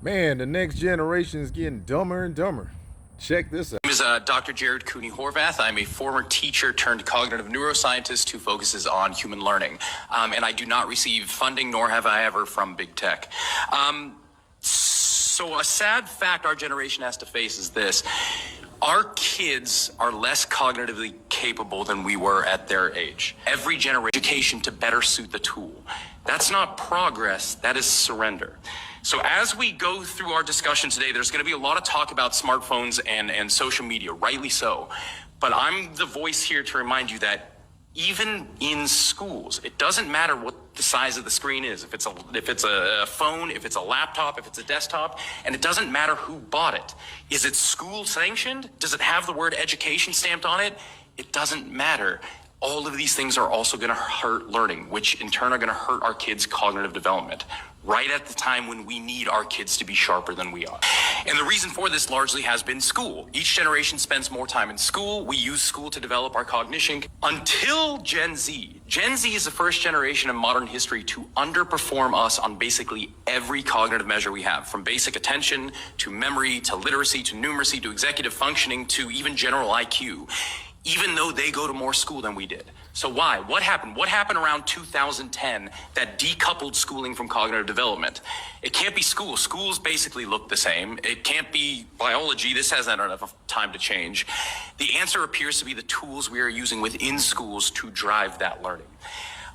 Man, the next generation is getting dumber and dumber. Check this out. My name is Dr. Jared Cooney Horvath. I'm a former teacher turned cognitive neuroscientist who focuses on human learning. And I do not receive funding, nor have I ever, from big tech. So a sad fact our generation has to face is this. Our kids are less cognitively capable than we were at their age. Every generation education to better suit the tool. That's not progress, that is surrender. So as we go through our discussion today, there's going to be a lot of talk about smartphones and social media, rightly so. But I'm the voice here to remind you that even in schools, it doesn't matter what the size of the screen is, if it's a phone, if it's a laptop, if it's a desktop, and it doesn't matter who bought it. Is it school sanctioned? Does it have the word education stamped on it? It doesn't matter. All of these things are also going to hurt learning, which in turn are going to hurt our kids' cognitive development, right at the time when we need our kids to be sharper than we are. And the reason for this largely has been school. Each generation spends more time in school. We use school to develop our cognition until Gen Z. Gen Z is the first generation in modern history to underperform us on basically every cognitive measure we have, from basic attention to memory to literacy to numeracy to executive functioning to even general IQ, even though they go to more school than we did. So why? What happened? What happened around 2010 that decoupled schooling from cognitive development? It can't be school. Schools basically look the same. It can't be biology. This hasn't had enough time to change. The answer appears to be the tools we are using within schools to drive that learning.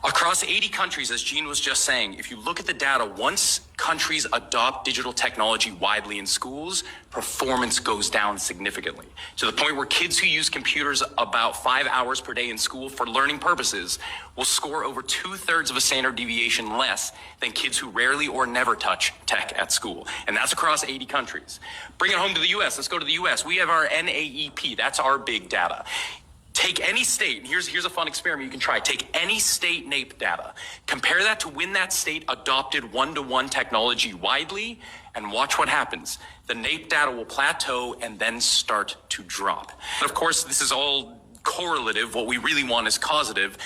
Across 80 countries, as Gene was just saying, if you look at the data, once countries adopt digital technology widely in schools, performance goes down significantly, to the point where kids who use computers about 5 hours per day in school for learning purposes will score over 2/3 of a standard deviation less than kids who rarely or never touch tech at school. And that's across 80 countries. Bring it home to the US. Let's go to the US. We have our NAEP. That's our big data. Take any state, and here's a fun experiment you can try. Take any state NAEP data, compare that to when that state adopted one-to-one technology widely, and watch what happens. The NAEP data will plateau and then start to drop. Of course, this is all correlative. What we really want is causative.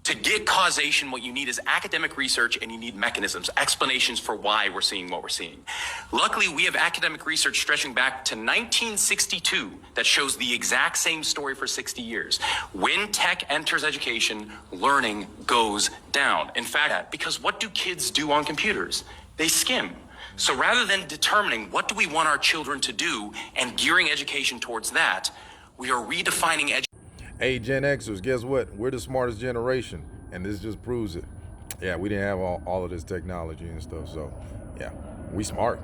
To get causation, what you need is academic research, and you need mechanisms, explanations for why we're seeing what we're seeing. Luckily, we have academic research stretching back to 1962 that shows the exact same story for 60 years. When tech enters education, learning goes down. In fact, because what do kids do on computers? They skim. So rather than determining what do we want our children to do and gearing education towards that, we are redefining education. Hey, Gen Xers, guess what? We're the smartest generation, and this just proves it. Yeah, we didn't have all of this technology and stuff, so yeah, we smart.